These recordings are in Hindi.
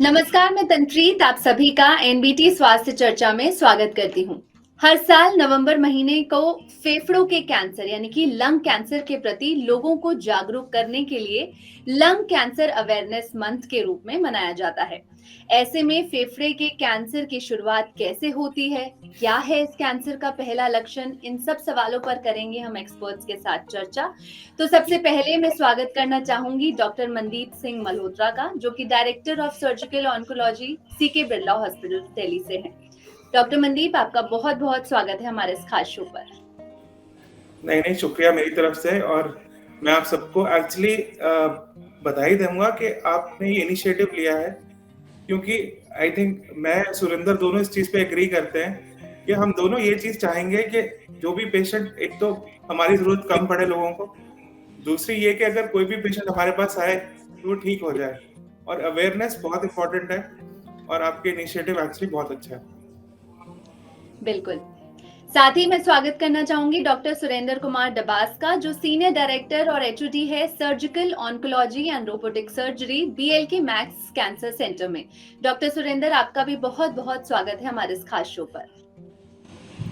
नमस्कार, मैं तंत्रीत आप सभी का एनबीटी स्वास्थ्य चर्चा में स्वागत करती हूँ। हर साल नवंबर महीने को फेफड़ों के कैंसर यानी कि लंग कैंसर के प्रति लोगों को जागरूक करने के लिए लंग कैंसर अवेयरनेस मंथ के रूप में मनाया जाता है। ऐसे में फेफड़े के कैंसर की शुरुआत कैसे होती है, क्या है इस कैंसर का पहला लक्षण, इन सब सवालों पर करेंगे हम एक्सपर्ट्स के साथ चर्चा। तो सबसे पहले मैं स्वागत करना चाहूंगी डॉक्टर मनदीप सिंह मल्होत्रा का, जो कि director of surgical oncology CK Birla hospital Delhi से हैं। डॉक्टर मनदीप, आपका बहुत बहुत स्वागत है हमारे इस खास शो पर। नहीं, शुक्रिया मेरी तरफ से। और मैं आप सबको एक्चुअली बधाई दूंगा कि आपने ये इनिशिएटिव लिया है, क्योंकि आई थिंक मैं सुरेंद्र दोनों इस चीज पे एग्री करते हैं कि हम दोनों ये चीज चाहेंगे कि जो भी पेशेंट, एक तो हमारी जरूरत कम पड़े लोगों को, दूसरी ये कि अगर कोई भी पेशेंट हमारे पास आए तो वो ठीक हो जाए। और अवेयरनेस बहुत इंपॉर्टेंट है और आपके इनिशिएटिव एक्चुअली बहुत अच्छा है। बिल्कुल। साथ ही मैं स्वागत करना चाहूंगी डॉक्टर सुरेंद्र कुमार डबास का, जो सीनियर डायरेक्टर और एचओडी है surgical oncology and robotic surgery BLK max cancer centre में। डॉक्टर सुरेंद्र, आपका भी बहुत बहुत स्वागत है हमारे इस खास शो पर।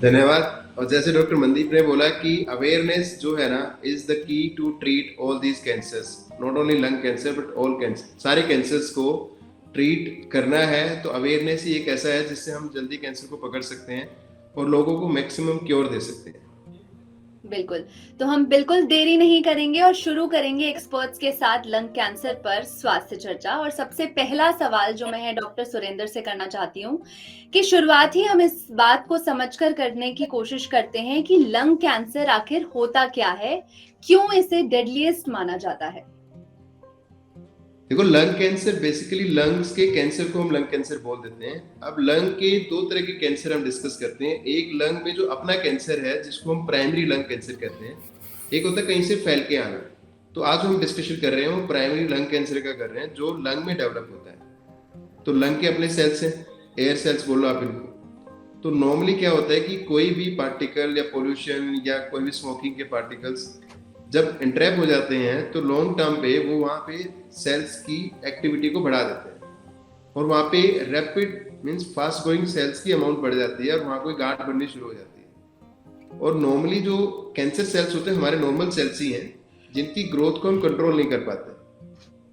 धन्यवाद। और जैसे डॉक्टर मनदीप ने बोला कि अवेयरनेस जो है ना is the key to treat all these cancers, not only lung cancer but all cancer. सारे कैंसर्स को ट्रीट करना है तो अवेयरनेस ही एक ऐसा है जिससे हम जल्दी कैंसर को पकड़ सकते हैं और लोगों को मैक्सिमम क्योर दे सकते हैं। बिल्कुल, तो हम बिल्कुल देरी नहीं करेंगे और शुरू करेंगे एक्सपर्ट्स के साथ लंग कैंसर पर स्वास्थ्य चर्चा। और सबसे पहला सवाल जो मैं डॉक्टर सुरेंद्र से करना चाहती हूँ कि शुरुआत ही हम इस बात को समझकर करने की कोशिश करते हैं कि लंग कैंसर आखिर होता क्या है, क्यों इसे डेडलीस्ट माना जाता है। देखो, लंग कैंसर बेसिकली लंग्स के कैंसर को हम लंग कैंसर बोल देते हैं। अब लंग के दो तरह के कैंसर हम डिस्कस करते हैं। एक लंग में जो अपना कैंसर है जिसको हम प्राइमरी लंग कैंसर कहते हैं, एक होता है कहीं से फैल के आना। तो आज हम डिस्कशन कर रहे हैं वो प्राइमरी लंग कैंसर का कर रहे हैं जो लंग में डेवलप होता है। तो लंग के अपने सेल्स हैं, एयर सेल्स बोलो आप इनको। तो नॉर्मली क्या होता है कि कोई भी पार्टिकल या पोल्यूशन या कोई भी स्मोकिंग के पार्टिकल्स जब इंट्रैप हो जाते हैं तो लॉन्ग टर्म पे वो वहाँ पे सेल्स की एक्टिविटी को बढ़ा देते हैं और वहाँ पे rapid means fast growing cells की अमाउंट बढ़ जाती है और वहाँ कोई गांठ बननी शुरू हो जाती है। और नॉर्मली जो कैंसर सेल्स होते हैं हमारे नॉर्मल सेल्स ही हैं जिनकी ग्रोथ को हम कंट्रोल नहीं कर पाते,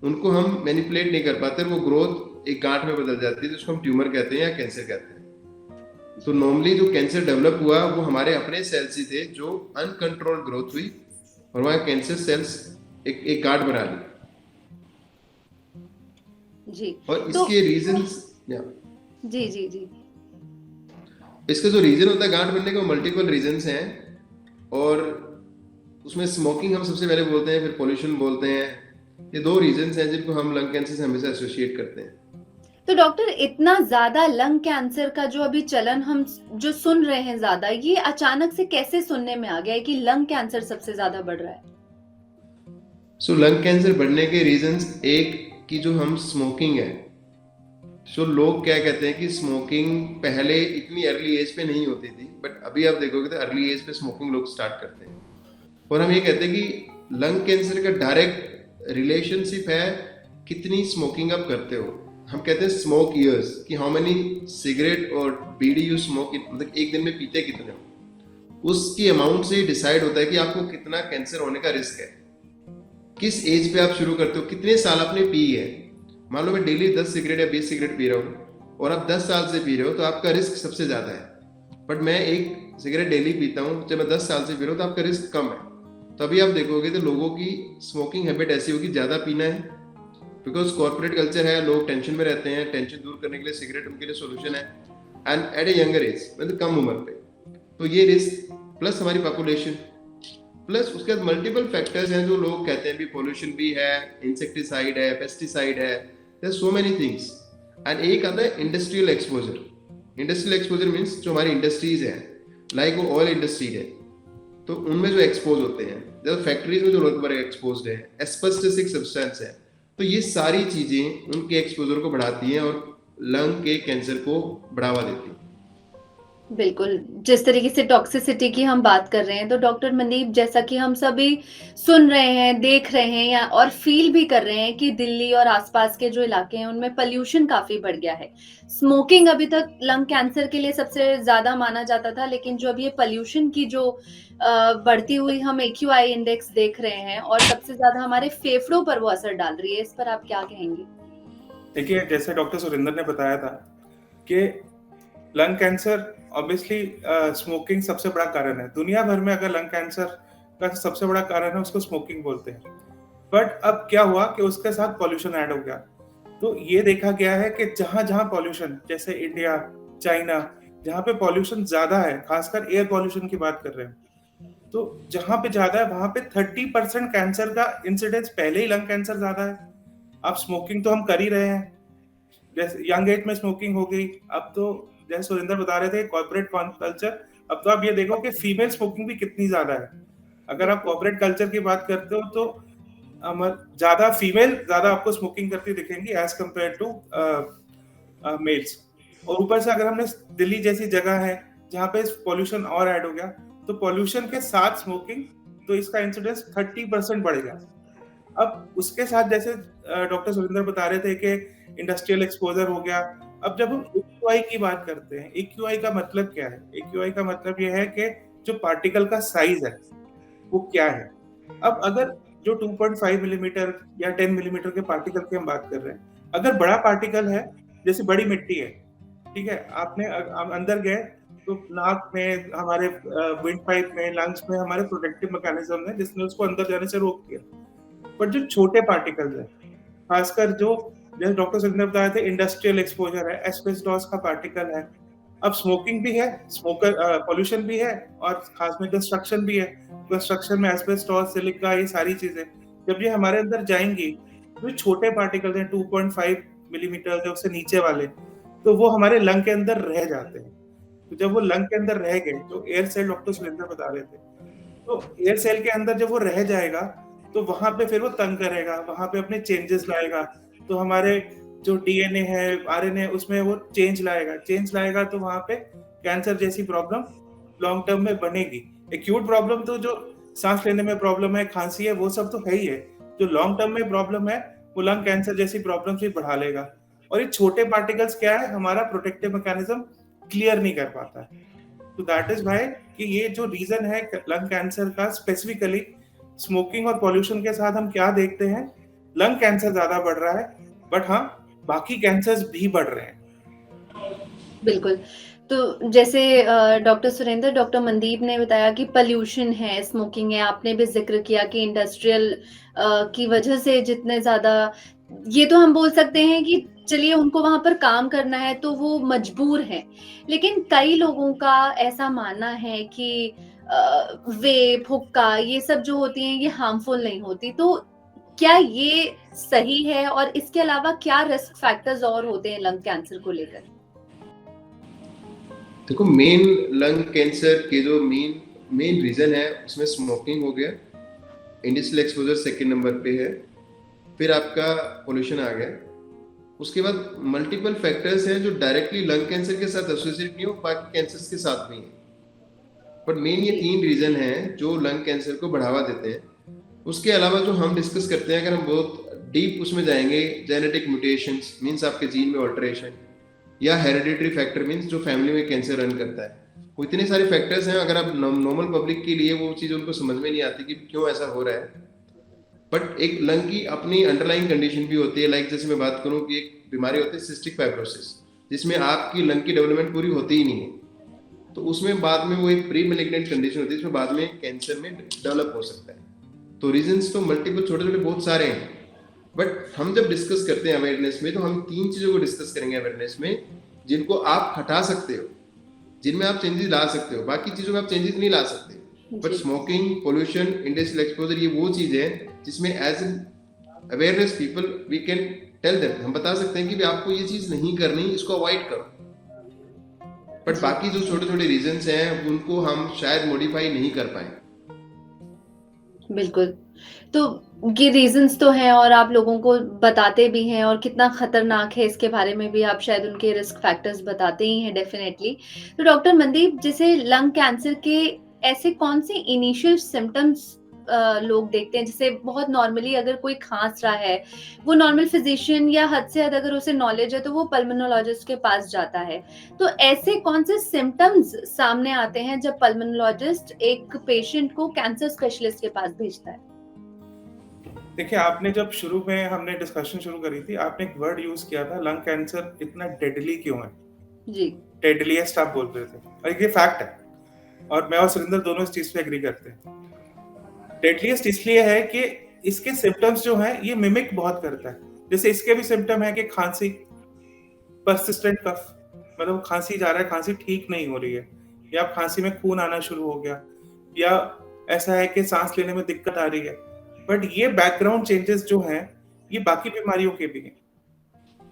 उनको हम मैनिपुलेट नहीं कर पाते, वो ग्रोथ एक गांठ में बदल जाती है जिसको हम ट्यूमर कहते हैं या कैंसर कहते हैं। तो नॉर्मली जो कैंसर डेवलप हुआ वो हमारे अपने सेल्स ही थे जो अनकंट्रोल्ड ग्रोथ हुई और वहाँ कैंसर सेल्स एक गांठ बना ली जी। और इसके रीजंस जी जी जी इसका जो रीजन होता है गांठ बनने का मल्टीपल रीजंस हैं और उसमें स्मोकिंग हम सबसे पहले बोलते हैं, फिर पोल्यूशन बोलते हैं। ये दो रीजंस हैं जिनको हम लंग कैंसर से हमेशा एसोसिएट करते हैं। तो डॉक्टर, इतना ज्यादा लंग कैंसर का जो अभी चलन हम जो सुन रहे हैं ज्यादा, ये अचानक से कैसे सुनने में आ गया है कि लंग कैंसर सबसे ज्यादा बढ़ रहा है? सो लंग कैंसर बढ़ने के रीजंस एक कि जो हम स्मोकिंग है, सो लोग क्या कहते हैं कि स्मोकिंग पहले इतनी अर्ली एज पे नहीं होती थी बट अभी आप देखोगे तो अर्ली एज पे स्मोकिंग लोग स्टार्ट करते हैं। और हम ये कहते हैं कि लंग कैंसर का डायरेक्ट रिलेशनशिप है कितनी स्मोकिंग आप करते हो। हम कहते हैं स्मोक ईयर्स कि हाउ मेनी सिगरेट और बीड़ी यू स्मोक, मतलब एक दिन में पीते कितने हो, उसकी अमाउंट से डिसाइड होता है कि आपको कितना कैंसर होने का रिस्क है। किस एज पे आप शुरू करते हो, कितने साल आपने पी है। मान लो मैं डेली 10 सिगरेट या 20 सिगरेट पी रहा हूँ और आप 10 साल से पी रहे हो तो आपका रिस्क सबसे ज्यादा है। बट मैं एक सिगरेट डेली पीता हूँ, जब मैं 10 साल से पी रहा हूँ तो आपका रिस्क कम है। तो अभी आप देखोगे तो लोगों की स्मोकिंग हैबिट ऐसी होगी, ज्यादा पीना है बिकॉज कॉर्पोरेट कल्चर है, लोग टेंशन में रहते हैं, टेंशन दूर करने के लिए सिगरेट उनके लिए सोल्यूशन है and at a younger age, मतलब कम उम्र पे। तो ये रिस्क प्लस हमारी पॉपुलेशन प्लस उसके बाद मल्टीपल फैक्टर्स हैं जो लोग कहते हैं भी पोल्यूशन भी है, इंसेक्टिसाइड है, पेस्टिसाइड है, there so many things. And एक आता है industrial exposure. Industrial exposure means जो हमारी इंडस्ट्रीज है, लाइक वो ऑयल इंडस्ट्री है तो उनमें जो एक्सपोज होते हैं, जैसे फैक्ट्रीज में जो लोग एक्सपोज है, एस्बेस्टस सब्सटेंस है, तो ये सारी चीजें उनके एक्सपोजर को बढ़ाती हैं और लंग के कैंसर को बढ़ावा देती हैं। बिल्कुल, जिस तरीके से टॉक्सिसिटी की हम बात कर रहे हैं, तो डॉक्टर मनदीप, जैसा कि हम सभी सुन रहे हैं, देख रहे हैं या और फ़ील भी कर रहे हैं कि दिल्ली और आस-पास के जो इलाके हैं, उनमें पॉल्यूशन काफ़ी बढ़ गया है। स्मोकिंग अभी तक लंग कैंसर के लिए सबसे ज़्यादा माना जाता था, लेकिन जो अब ये पॉल्यूशन की जो बढ़ती हुई हम एक्यूआई इंडेक्स देख रहे हैं और सबसे ज़्यादा हमारे फेफड़ों पर वो असर डाल रही है, इस पर आप क्या कहेंगे? देखिए, जैसे डॉक्टर सुरेंद्र ने बताया था कि लंग कैंसर ऑब्वियसली स्मोकिंग सबसे बड़ा कारण है। दुनिया भर में अगर लंग कैंसर का सबसे बड़ा कारण है, उसको स्मोकिंग बोलते हैं। बट अब क्या हुआ कि उसके साथ पॉल्यूशन ऐड हो गया। तो ये देखा गया है कि जहाँ-जहाँ पॉल्यूशन, जैसे इंडिया, चाइना, जहाँ पे पॉल्यूशन ज़्यादा है, खासकर एयर पॉल्यूशन की बात कर रहे हैं, तो जहाँ पे ज़्यादा है, वहाँ पे 30% कैंसर का इंसिडेंस, पहले ही लंग कैंसर ज़्यादा है। अब स्मोकिंग तो हम कर ही रहे हैं। जैसे यंग एज में स्मोकिंग हो गई, अब तो जैसे सुरेंद्र बता रहे थे कॉर्पोरेट कल्चर, अब तो आप ये देखो कि फीमेल स्मोकिंग भी कितनी ज्यादा है। अगर आप कॉर्पोरेट कल्चर की बात करते हो तो ज्यादा फीमेल ज्यादा आपको स्मोकिंग करती दिखेंगी एज कम्पेयर टू मेल्स। और ऊपर से अगर हमने दिल्ली जैसी जगह है जहाँ पे पॉल्यूशन और ऐड हो गया, तो पॉल्यूशन के साथ स्मोकिंग, तो इसका इंसिडेंस 30% बढ़ गया। अब उसके साथ जैसे डॉक्टर सुरेंद्र बता रहे थे कि इंडस्ट्रियल एक्सपोजर हो गया। अब जब हम एक्यूआई की बात करते हैं, एक्यूआई का मतलब क्या है? एक्यूआई का मतलब यह है कि जो पार्टिकल का साइज है वो क्या है। अब अगर जो 2.5 मिलीमीटर या 10 मिलीमीटर के पार्टिकल की हम बात कर रहे हैं, अगर बड़ा पार्टिकल है, जैसे बड़ी मिट्टी है, ठीक है, आपने अंदर गए तो नाक में, हमारे विंड पाइप में, लंग्स में हमारे प्रोटेक्टिव मैकेनिज्म है जिसने उसको अंदर जाने से रोक दिया। बट जो छोटे पार्टिकल्स हैं, खासकर जो जैसे डॉक्टर सुरेंद्र बताए थे इंडस्ट्रियल एक्सपोजर है, एस्बेस्टोस का पार्टिकल है, अब स्मोकिंग भी है, स्मोकर पॉल्यूशन भी है, और खास में कंस्ट्रक्शन भी है। कंस्ट्रक्शन में एस्बेस्टोस, सिलिका, ये सारी चीजें जब ये हमारे अंदर जाएंगी, तो छोटे पार्टिकल्स हैं 2.5 मिलीमीटर जो उससे नीचे वाले, तो वो हमारे लंग के अंदर रह जाते हैं। तो जब वो लंग के अंदर रह गए, तो एयर सेल डॉक्टर सुरेंद्र बता रहे थे, तो एयर सेल के अंदर जब वो रह जाएगा, तो वहां पे फिर वो तंग करेगा, वहां पे अपने चेंजेस लाएगा। तो हमारे जो डीएनए है, आरएनए, उसमें वो चेंज लाएगा, तो वहां पे कैंसर जैसी प्रॉब्लम लॉन्ग टर्म में बनेगी। एक्यूट प्रॉब्लम तो जो सांस लेने में प्रॉब्लम है, खांसी है, वो सब तो है ही है। जो लॉन्ग टर्म में प्रॉब्लम है, वो लंग कैंसर जैसी प्रॉब्लम भी बढ़ा लेगा। और ये छोटे पार्टिकल्स क्या है, हमारा प्रोटेक्टिव मैकेनिज्म क्लियर नहीं कर पाता है। तो दैट इज व्हाई कि ये जो रीजन है लंग कैंसर का, स्पेसिफिकली स्मोकिंग और पॉल्यूशन के साथ हम क्या देखते हैं, लंग कैंसर ज्यादा बढ़ रहा है, बट हाँ, बाकी कैंसर्स भी बढ़ रहे हैं। बिल्कुल। तो जैसे डॉक्टर सुरेंद्र, डॉक्टर मनदीप ने बताया कि पॉल्यूशन है, स्मोकिंग है, आपने भी ज़िक्र किया कि इंडस्ट्रियल की वजह से जितने ज़्यादा, ये तो हम बोल सकते हैं कि चलिए उनको वहाँ पर काम करना है तो वो मजबूर हैं। लेकिन कई लोगों का ऐसा मानना है कि वेप, हुक्का, ये सब जो होती हैं ये हार्मफुल नहीं होती। तो क्या ये सही है, और इसके अलावा क्या रिस्क फैक्टर्स और होते हैं लंग कैंसर को लेकर? देखो, मेन लंग कैंसर के जो मेन रीजन है उसमें स्मोकिंग हो गया, इंडस्ट्रियल एक्सपोजर सेकंड नंबर पे है, फिर आपका पोल्यूशन आ गया। उसके बाद मल्टीपल फैक्टर्स हैं जो डायरेक्टली लंग कैंसर के साथ एसोसिएट नहीं हो, बाकी कैंसर्स के साथ भी हैं। बट मेन ये 3 रीजन हैं जो लंग कैंसर को बढ़ावा देते हैं। उसके अलावा जो हम डिस्कस करते हैं, अगर हम बहुत डीप उसमें जाएंगे, जेनेटिक म्यूटेशंस मीन्स आपके जीन में ऑल्टरेशन, या हेरिडिटरी फैक्टर मीन्स जो फैमिली में कैंसर रन करता है। वो इतने सारे फैक्टर्स हैं, अगर आप नॉर्मल पब्लिक के लिए वो चीज़ उनको समझ में नहीं आती कि क्यों ऐसा हो रहा है। बट एक लंग की अपनी अंडरलाइंग कंडीशन भी होती है, लाइक जैसे मैं बात करूं कि एक बीमारी होती है सिस्टिक फाइब्रोसिस, जिसमें आपकी लंग की डेवलपमेंट पूरी होती ही नहीं है, तो उसमें बाद में वो एक प्री मैलिग्नेंट कंडीशन होती है, जिसमें बाद में कैंसर में डेवलप हो सकता है। तो रीजंस तो मल्टीपल, छोटे छोटे बहुत सारे हैं। बट हम जब डिस्कस करते हैं अवेयरनेस में, तो हम 3 चीज़ों को डिस्कस करेंगे अवेयरनेस में, जिनको आप हटा सकते हो, जिनमें आप चेंजेस ला सकते हो, बाकी चीज़ों में आप चेंजेस नहीं ला सकते। But smoking, pollution, industrial exposure, ये वो चीज़ है जिसमें as an awareness people we can tell them, हम बता सकते हैं कि आपको ये चीज़ नहीं करनी, इसको अवॉइड करो। बट बाकी जो छोटे छोटे रीजंस हैं उनको हम शायद मॉडिफाई नहीं कर पाए। बिल्कुल। तो ये रीज़न्स तो हैं और आप लोगों को बताते भी हैं और कितना खतरनाक है इसके बारे में भी आप शायद उनके रिस्क फैक्टर्स बताते ही हैं डेफ़िनेटली। तो डॉक्टर मनदीप, जैसे लंग कैंसर के ऐसे कौन से इनिशियल सिम्पटम्स लोग देखते हैं? जैसे बहुत नॉर्मली अगर कोई खाँस रहा है, वो नॉर्मल फिज़िशियन या हद से ज़्यादा अगर उसे नॉलेज है तो वो पल्मोनोलॉजिस्ट के पास जाता है। तो ऐसे कौन से सिम्पटम्स सामने आते हैं जब पल्मोनोलॉजिस्ट एक पेशेंट को कैंसर स्पेशलिस्ट के पास भेजता है? देखिए, आपने जब शुरू में हमने डिस्कशन शुरू करी थी, आपने एक वर्ड यूज़ किया था, लंग कैंसर इतना डेडली क्यों है? जी। डेडलीएस्ट आप बोल रहे थे और ये फैक्ट है और मैं और सुरेंद्र दोनों इस चीज़ पे एग्री करते हैं। डेडलीएस्ट इसलिए है कि इसके सिम्पटम्स जो हैं, ये मिमिक बहुत करता है। जैसे इसके भी सिम्पटम है कि खाँसी, पर्सिस्टेंट कफ, मतलब खाँसी जा रहा है, खाँसी ठीक नहीं हो रही है या खाँसी में खून आना शुरू हो गया या ऐसा है कि सांस लेने में दिक्कत आ रही है। बट ये बैकग्राउंड चेंजेस जो हैं, ये बाकी बीमारियों के भी हैं,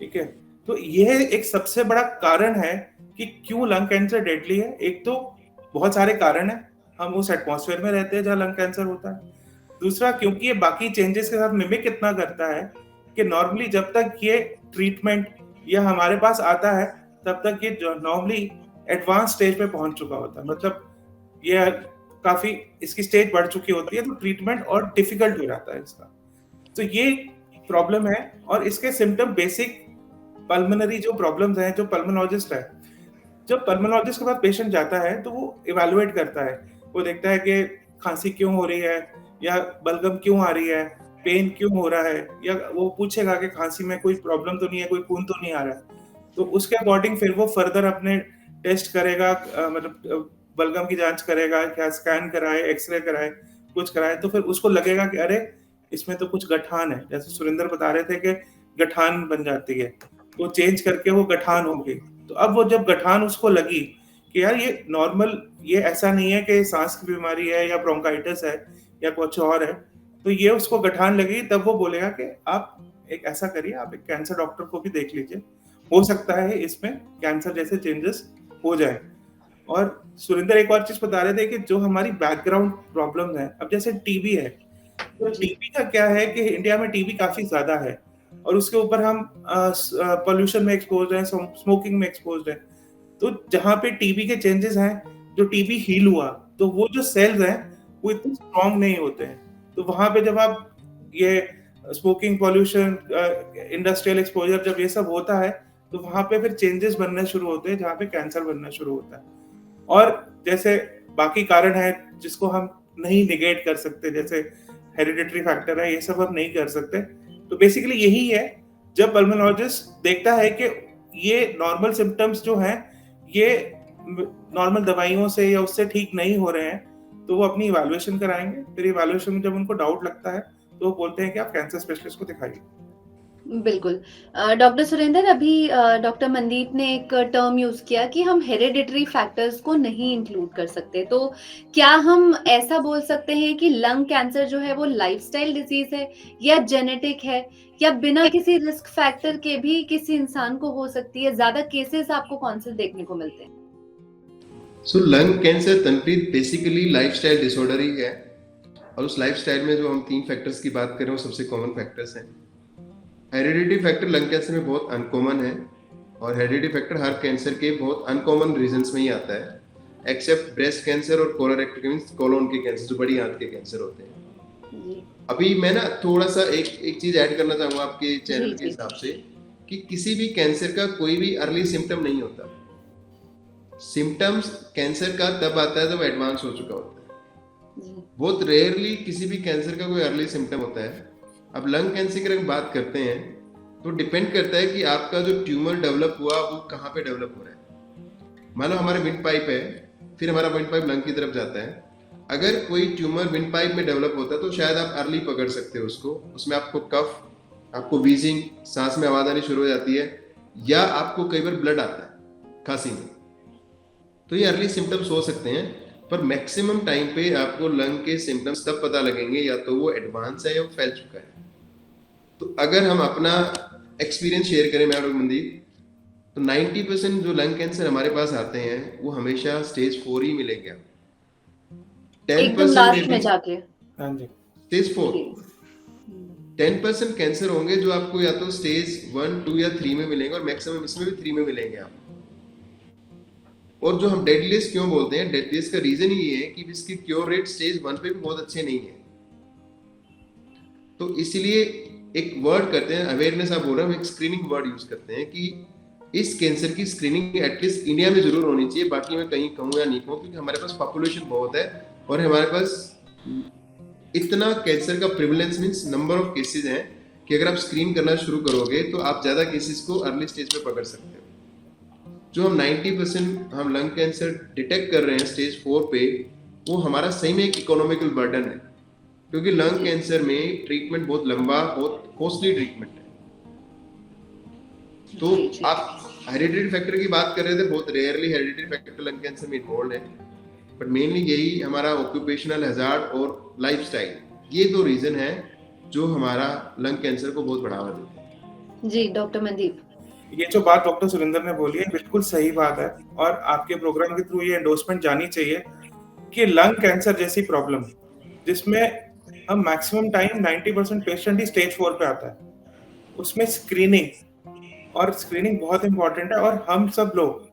ठीक है? तो यह एक सबसे बड़ा कारण है कि क्यों लंग कैंसर डेडली है। एक तो बहुत सारे कारण हैं, हम उस एटमॉस्फेयर में रहते हैं जहाँ लंग कैंसर होता है। दूसरा, क्योंकि ये बाकी चेंजेस के साथ मिमिक इतना करता है कि नॉर्मली जब तक ये ट्रीटमेंट या हमारे पास आता है, तब तक ये नॉर्मली एडवांस स्टेज पे पहुंच चुका होता है। मतलब ये काफी इसकी स्टेज बढ़ चुकी होती है, तो ट्रीटमेंट और डिफिकल्ट हो जाता है इसका। तो ये प्रॉब्लम है और इसके सिम्टम बेसिक पल्मोनरी जो प्रॉब्लम्स हैं, जो पल्मोनोलॉजिस्ट है, जब पल्मोनोलॉजिस्ट के पास पेशेंट जाता है तो वो इवैल्यूएट करता है। वो देखता है कि खांसी क्यों हो रही है या बलगम क्यों आ रही है, पेन क्यों हो रहा है, या वो पूछेगा कि खांसी में कोई प्रॉब्लम तो नहीं है, कोई खून तो नहीं आ रहा है। तो उसके अकॉर्डिंग फिर वो फर्दर अपने टेस्ट करेगा, मतलब बलगम की जांच करेगा, क्या स्कैन कराए, एक्सरे कराए, कुछ कराए, तो फिर उसको लगेगा कि अरे इसमें तो कुछ गठान है। जैसे सुरेंद्र बता रहे थे कि गठान बन जाती है, तो चेंज करके वो गठान हो गई। तो अब वो जब गठान उसको लगी कि यार ये नॉर्मल, ये ऐसा नहीं है कि सांस की बीमारी है या ब्रोंकाइटिस है या कुछ और है, तो ये उसको गठान लगी, तब वो बोलेगा कि आप एक ऐसा करिए, आप एक कैंसर डॉक्टर को भी देख लीजिए, हो सकता है इसमें कैंसर जैसे चेंजेस हो जाए। और सुरेंद्र एक और चीज बता रहे थे कि जो हमारी बैकग्राउंड प्रॉब्लम है, अब जैसे टीबी है, तो टीबी का क्या है कि इंडिया में टीबी काफी ज्यादा है और उसके ऊपर हम पोल्यूशन में एक्सपोज हैं, स्मोकिंग में एक्सपोज हैं। तो जहाँ पे टीबी के चेंजेस हैं, जो टीबी हील हुआ, तो वो जो सेल्स हैं वो इतने स्ट्रॉन्ग नहीं होते हैं। तो वहां पे जब आप ये स्मोकिंग, पोल्यूशन, इंडस्ट्रियल एक्सपोजर जब ये सब होता है, तो वहां पे फिर चेंजेस बनने शुरू होते हैं जहाँ पे कैंसर बनना शुरू होता है। और जैसे बाकी कारण है जिसको हम नहीं निगेट कर सकते, जैसे हेरिडिटरी फैक्टर है, ये सब हम नहीं कर सकते। तो बेसिकली यही है, जब पल्मोनोलॉजिस्ट देखता है कि ये नॉर्मल सिम्टम्स जो हैं ये नॉर्मल दवाइयों से या उससे ठीक नहीं हो रहे हैं, तो वो अपनी इवैल्यूएशन कराएंगे। फिर इवैल्यूएशन में जब उनको डाउट लगता है तो वो बोलते हैं कि आप कैंसर स्पेशलिस्ट को दिखाइए। बिल्कुल। डॉक्टर सुरेंद्र, अभी डॉक्टर मनदीप ने एक टर्म यूज़ किया कि हम हेरिडिटरी फैक्टर्स को नहीं इंक्लूड कर सकते। तो क्या हम ऐसा बोल सकते हैं कि लंग कैंसर जो है वो लाइफ़स्टाइल डिज़ीज़ है या जेनेटिक है या बिना किसी रिस्क फैक्टर के भी किसी इंसान को हो सकती है? ज़्यादा केसेज़ आपको कौन से देखने को मिलते हैं? So lung cancer Tanpreet basically lifestyle disorder ही है, और उस लाइफस्टाइल में जो हम 3 फैक्टर्स की बात करें वो सबसे कॉमन फैक्टर्स हैं। हेरिडिटी फैक्टर लंग कैंसर में बहुत अनकॉमन है और हेरिडिटी फैक्टर हर कैंसर के बहुत अनकॉमन रीजंस में ही आता है, एक्सेप्ट ब्रेस्ट कैंसर और कोलोरेक्टल मींस कोलोन के कैंसर, जो बड़ी आंत के कैंसर होते हैं। अभी मैं ना थोड़ा सा एक चीज ऐड करना चाहूंगा आपके चैनल के हिसाब से, कि किसी भी कैंसर का कोई भी अर्ली सिम्टम नहीं होता। सिम्टम्स कैंसर का तब आता है जब एडवांस हो चुका होता है। बहुत रेयरली किसी भी कैंसर का कोई अर्ली सिम्टम होता है। अब लंग कैंसर की अगर बात करते हैं तो डिपेंड करता है कि आपका जो ट्यूमर डेवलप हुआ वो कहाँ पे डेवलप हो रहा है। मान लो हमारे विंड पाइप है, फिर हमारा विंड पाइप लंग की तरफ जाता है। अगर कोई ट्यूमर विंड पाइप में डेवलप होता है तो शायद आप अर्ली पकड़ सकते हो उसको, उसमें आपको कफ, आपको वीजिंग, सांस में आवाज आनी शुरू हो जाती है, या आपको कई बार ब्लड आता है खांसी में, तो ये अर्ली सिम्टम्स हो सकते हैं। पर मैक्सिमम टाइम पे आपको लंग के सिम्टम्स तब पता लगेंगे या तो वो एडवांस है या वो फैल चुका है। तो अगर हम अपना एक्सपीरियंस शेयर करें मैं और मनदीप, तो 90% जो लंग कैंसर हमारे पास आते हैं वो हमेशा स्टेज 4 ही मिलेगा। एकदम लास्ट में जाके। हाँ जी। स्टेज 4 जी 10% कैंसर होंगे जो आपको या तो स्टेज 1, 2 या 3 में मिलेंगे, और मैक्सिमम इसमें भी 3 में मिलेंगे आप। और जो हम डेडलीस्ट क्यों बोलते हैं, डेडलीस्ट का रीजन ही ये है कि इसकी क्योर रेट स्टेज 1 पे भी बहुत अच्छे नहीं है। तो इसलिए एक वर्ड करते हैं, अवेयरनेस आप बोल रहे हैं, हम एक स्क्रीनिंग वर्ड यूज करते हैं कि इस कैंसर की स्क्रीनिंग एटलीस्ट इंडिया में जरूर होनी चाहिए। बाकी मैं कहीं कहूँ या नहीं कहूँ, क्योंकि हमारे पास पॉपुलेशन बहुत है और हमारे पास इतना कैंसर का prevalence means number of cases हैं कि अगर आप स्क्रीन करना शुरू करोगे तो आप ज़्यादा केसेस को अर्ली स्टेज पे पकड़ सकते हो। जो हम 90% हम लंग कैंसर डिटेक्ट कर रहे हैं स्टेज 4 पे, वो हमारा सही में एक इकोनॉमिकल बर्डन है, क्योंकि लंग कैंसर में ट्रीटमेंट बहुत लंबा, बहुत कॉस्टली ट्रीटमेंट है। तो जी जी आप हेरिडिटरी फैक्टर की बात कर रहे थे, बहुत rarely hereditary factor lung cancer में इन्वॉल्व है, बट मेनली यही हमारा ऑक्यूपेशनल हैजार्ड और लाइफस्टाइल, ये दो रीजन है जो हमारा लंग कैंसर को बहुत बढ़ावा देते हैं। जी डॉक्टर मनदीप, ये जो बात डॉक्टर सुरेंद्र ने बोली है बिल्कुल सही बात है, और आपके प्रोग्राम के थ्रू ये एंडोर्समेंट जानी चाहिए कि लंग कैंसर जैसी प्रॉब्लम जिसमें हम मैक्सिमम टाइम 90% पेशेंट ही स्टेज 4 पे आता है, उसमें स्क्रीनिंग, और स्क्रीनिंग बहुत इंपॉर्टेंट है। और हम सब लोग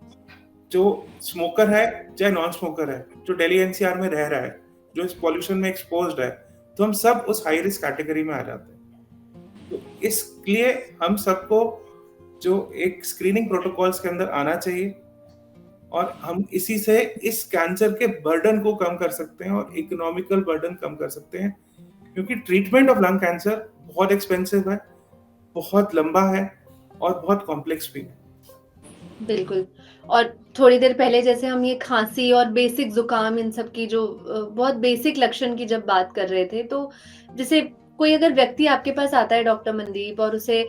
जो स्मोकर है चाहे नॉन स्मोकर है, जो दिल्ली एनसीआर में रह रहा है, जो इस पॉल्यूशन में एक्सपोज्ड है, तो हम सब उस हाई रिस्क कैटेगरी में आ जाते हैं। तो इसलिए हम सबको जो एक स्क्रीनिंग प्रोटोकॉल्स के अंदर आना चाहिए, और हम इसी से इस कैंसर के बर्डन को कम कर सकते हैं और इकोनॉमिकल बर्डन कम कर सकते हैं, क्योंकि ट्रीटमेंट ऑफ लंग कैंसर बहुत एक्सपेंसिव है, बहुत लंबा है और बहुत कॉम्प्लेक्स भी है। बिल्कुल। और थोड़ी देर पहले जैसे हम ये खांसी और बेसिक जुकाम इन सब की जो बहुत बेसिक लक्षण की जब बात कर रहे थे, तो जैसे कोई अगर व्यक्ति आपके पास आता है डॉक्टर मनदीप और उसे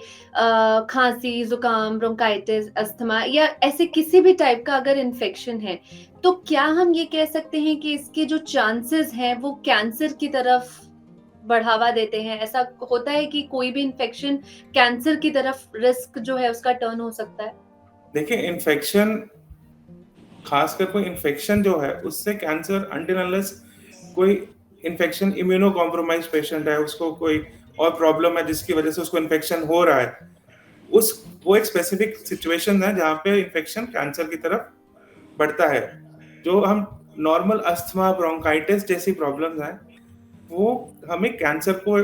खांसी, जुकाम, ब्रोंकाइटिस, अस्थमा या ऐसे किसी भी टाइप का अगर इन्फेक्शन है, तो क्या हम ये कह सकते हैं कि इसके जो चांसेस हैं वो कैंसर की तरफ बढ़ावा देते हैं? ऐसा होता है कि कोई भी इन्फेक्शन कैंसर की तरफ रिस्क जो है उसका टर्न हो सकता है? देखिए, इन्फेक्शन, खासकर कोई इन्फेक्शन जो है उससे कैंसर, अनटिल अनलेस कोई इन्फेक्शन इम्यूनो कॉम्प्रोमाइज पेशेंट है, उसको कोई और प्रॉब्लम है जिसकी वजह से उसको इन्फेक्शन हो रहा है, वो एक स्पेसिफिक सिचुएशन है जहाँ पे इन्फेक्शन कैंसर की तरफ बढ़ता है। जो हम नॉर्मल अस्थमा, ब्रोंकाइटिस जैसी प्रॉब्लम्स हैं, वो हमें कैंसर को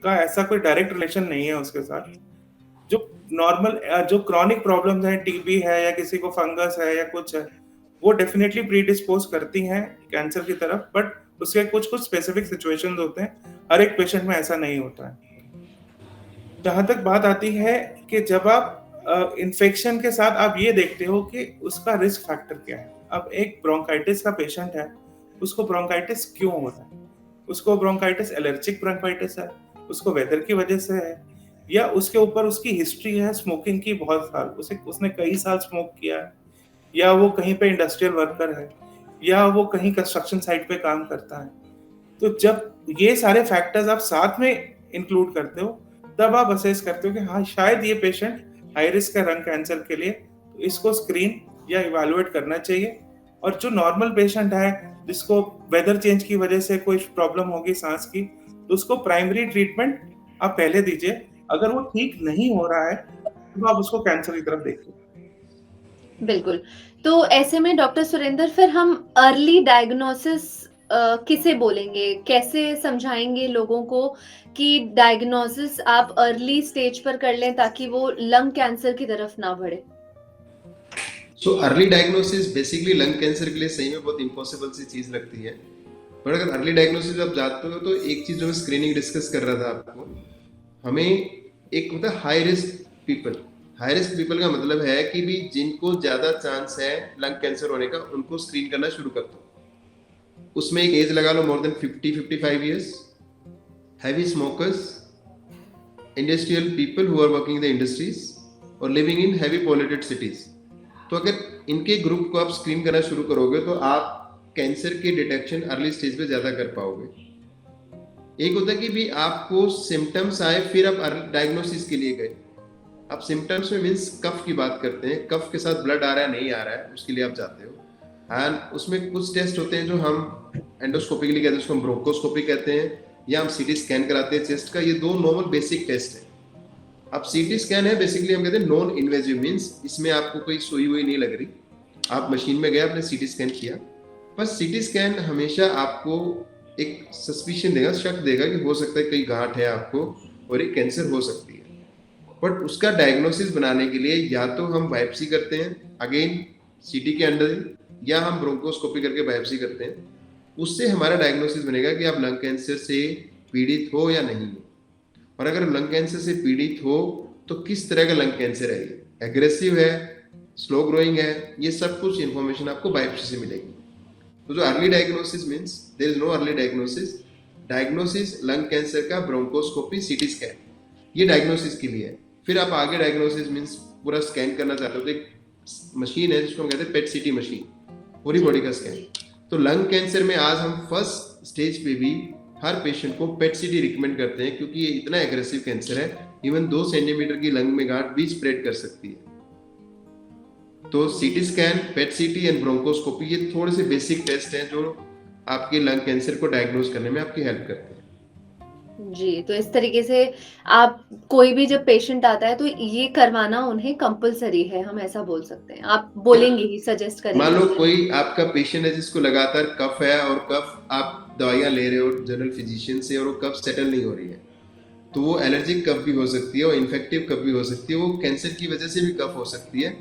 का ऐसा कोई डायरेक्ट रिलेशन नहीं है उसके साथ। जो नॉर्मल जो क्रॉनिक प्रॉब्लम्स हैं, टीबी है या किसी को फंगस है या कुछ है, वो डेफिनेटली प्रीडिस्पोज करती हैं कैंसर की तरफ, बट उसके कुछ स्पेसिफिक सिचुएशंस होते हैं, हर एक पेशेंट में ऐसा नहीं होता है। जहां तक बात आती है कि जब आप इन्फेक्शन के साथ आप ये देखते हो कि उसका रिस्क फैक्टर क्या है। अब एक ब्रोंकाइटिस का पेशेंट है, उसको ब्रोंकाइटिस क्यों हो रहा है? उसको ब्रोंकाइटिस एलर्जिक ब्रोंकाइटिस है, उसको वेदर की वजह से है, या उसके ऊपर उसकी हिस्ट्री है स्मोकिंग की बहुत साल, उसने कई साल स्मोक किया है, या वो कहीं पे इंडस्ट्रियल वर्कर है, या वो कहीं कंस्ट्रक्शन साइट पे काम करता है। तो जब ये सारे फैक्टर्स आप साथ में इंक्लूड करते हो, तब आप असेस करते हो कि हाँ, शायद ये पेशेंट हाई रिस्क है लंग कैंसर के लिए, तो इसको स्क्रीन या इवैल्यूएट करना चाहिए। और जो नॉर्मल पेशेंट है जिसको वेदर चेंज की वजह से कोई प्रॉब्लम होगी सांस की, तो उसको प्राइमरी ट्रीटमेंट आप पहले दीजिए। अगर वो ठीक नहीं हो रहा है तो आप उसको कैंसर की तरफ देखिए। बिल्कुल। तो ऐसे में डॉक्टर सुरेंद्र, फिर हम अर्ली डायग्नोसिस किसे बोलेंगे? कैसे समझाएंगे लोगों को कि डायग्नोसिस आप अर्ली स्टेज पर कर लें ताकि वो लंग कैंसर की तरफ ना बढ़े? So early diagnosis basically lung cancer के लिए सही में बहुत इम्पॉसिबल सी चीज लगती है, पर अगर अर्ली डायग्नोसिस आप जाते हो तो एक चीज जो मैं स्क्रीनिंग डिस्कस कर रहा था आपको, हमें एक होता है high risk people. High risk people का मतलब है कि भी जिनको ज्यादा चांस है लंग कैंसर होने का, उनको स्क्रीन करना शुरू कर दो। उसमें एक एज लगा लो more than 50-55 years, heavy smokers, industrial people who are working in the industries और living in heavy polluted cities. तो अगर इनके ग्रुप को आप स्क्रीन करना शुरू करोगे तो आप कैंसर की डिटेक्शन अर्ली स्टेज पे ज्यादा कर पाओगे। एक होता है कि भी आपको सिम्टम्स आए फिर आप डायग्नोसिस के लिए गए। आप सिम्टम्स में मीन्स कफ की बात करते हैं, कफ के साथ ब्लड आ रहा है नहीं आ रहा है, उसके लिए आप जाते हो। एंड उसमें कुछ टेस्ट होते हैं जो हम एंडोस्कोपी के लिए कहते हैं, उसको हम ब्रोंकोस्कोपी कहते हैं, या हम सीटी स्कैन कराते हैं चेस्ट का। ये 2 नॉर्मल बेसिक टेस्ट है। अब सीटी स्कैन है बेसिकली हम कहते हैं नॉन इन्वेजिव, मीन्स इसमें आपको कोई सुई हुई नहीं लग रही, आप मशीन में गए आपने सीटी स्कैन किया। पर सीटी स्कैन हमेशा आपको एक सस्पिशन देगा, शक देगा कि हो सकता है कई गांठ है आपको और एक कैंसर हो सकती है। बट उसका डायग्नोसिस बनाने के लिए या तो हम बायोप्सी करते हैं अगेन सीटी के अंडर, या हम ब्रोंकोस्कोपी करके बायोप्सी करते हैं। उससे हमारा डायग्नोसिस बनेगा कि आप लंग कैंसर से पीड़ित हो या नहीं हो। और अगर लंग कैंसर से पीड़ित हो तो किस तरह का लंग कैंसर है, ये एग्रेसिव है, स्लो ग्रोइंग है, ये सब कुछ इन्फॉर्मेशन आपको बायोप्सी से मिलेगी। तो जो early diagnosis means there is no early diagnosis lung cancer का ब्रोंकोस्कोपी सीटी स्कैन, ये डायग्नोसिस के लिए है। फिर आप आगे डायग्नोसिस मीन्स पूरा स्कैन करना चाहते हो तो एक मशीन है जिसको हम कहते हैं पेट सीटी मशीन, पूरी बॉडी का स्कैन। तो लंग कैंसर में आज हम फर्स्ट स्टेज पे भी हर पेशेंट को पेट सीटी रिकमेंड करते हैं, क्योंकि ये इतना एग्रेसिव कैंसर है, इवन 2 सेंटीमीटर की लंग में गांठ भी स्प्रेड कर सकती है। तो सीटी स्कैन, पेट सीटी एंड ब्रोंकोस्कोपी ये थोड़े से बेसिक टेस्ट हैं जो आपके लंग कैंसर को डायग्नोज करने में आपकी हेल्प करते हैं। जी, तो इस तरीके से आप कोई भी जब पेशेंट आता है तो ये करवाना उन्हें कंपलसरी है, हम ऐसा बोल सकते हैं। आप बोलेंगे ही, सजेस्ट मान करेंगे। लो कोई आपका पेशेंट है जिसको लगातार कफ है और कफ आप दवाइयां ले रहे हो जनरल फिजिशियन से और वो कफ सेटल नहीं हो रही है, तो वो एलर्जिक कफ भी हो सकती है और इन्फेक्टिव कफ भी हो सकती है, वो कैंसर की वजह से भी कफ हो सकती है।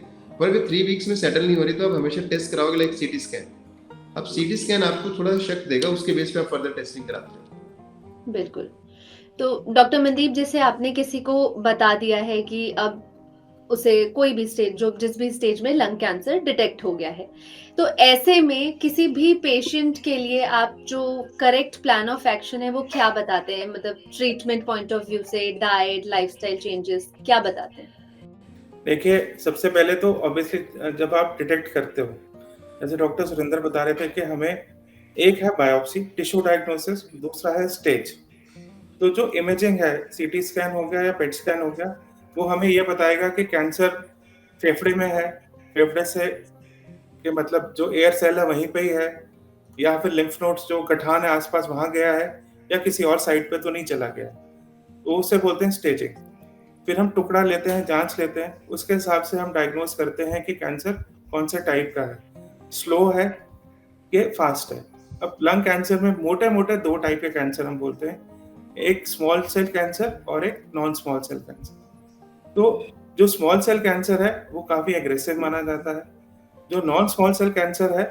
पर अगर 3 वीक्स में सेटल नहीं हो रही तो आप हमेशा टेस्ट कराओगे लाइक सीटी स्कैन। अब सीटी स्कैन आपको थोड़ा शक देगा, उसके बेस पे आप फर्दर टेस्टिंग कराते हो। बिल्कुल। तो डॉक्टर मनदीप, जैसे आपने किसी को बता दिया है कि अब उसे कोई भी स्टेज, जो जिस भी स्टेज में लंग कैंसर डिटेक्ट हो गया है, तो ऐसे में किसी भी पेशेंट के लिए आप जो करेक्ट प्लान ऑफ एक्शन है वो क्या बताते हैं? मतलब ट्रीटमेंट पॉइंट ऑफ व्यू से, डाइट, लाइफस्टाइल चेंजेस, क्या बताते हैं? देखिए, सबसे पहले तो ऑब्वियसली जब आप डिटेक्ट करते हो, जैसे डॉक्टर सुरेंद्र बता रहे थे कि हमें एक है बायोप्सी, टिश्यू डायग्नोसिस, दूसरा है स्टेज। तो जो इमेजिंग है, सीटी स्कैन हो गया या पेट स्कैन हो गया, वो हमें ये बताएगा कि कैंसर फेफड़े में है, फेफड़े से कि मतलब जो एयर सेल है वहीं पे ही है, या फिर लिम्फ नोड्स जो गठान है आसपास वहां गया है, या किसी और साइड पे तो नहीं चला गया। तो उसे बोलते हैं स्टेजिंग। फिर हम टुकड़ा लेते हैं, जांच लेते हैं, उसके हिसाब से हम डायग्नोज करते हैं कि कैंसर कौन से टाइप का है, स्लो है कि फास्ट है। अब लंग कैंसर में मोटे मोटे 2 टाइप के कैंसर हम बोलते हैं, एक स्मॉल सेल कैंसर और एक नॉन स्मॉल सेल कैंसर। तो जो स्मॉल सेल कैंसर है वो काफी एग्रेसिव माना जाता है। जो नॉन स्मॉल सेल कैंसर है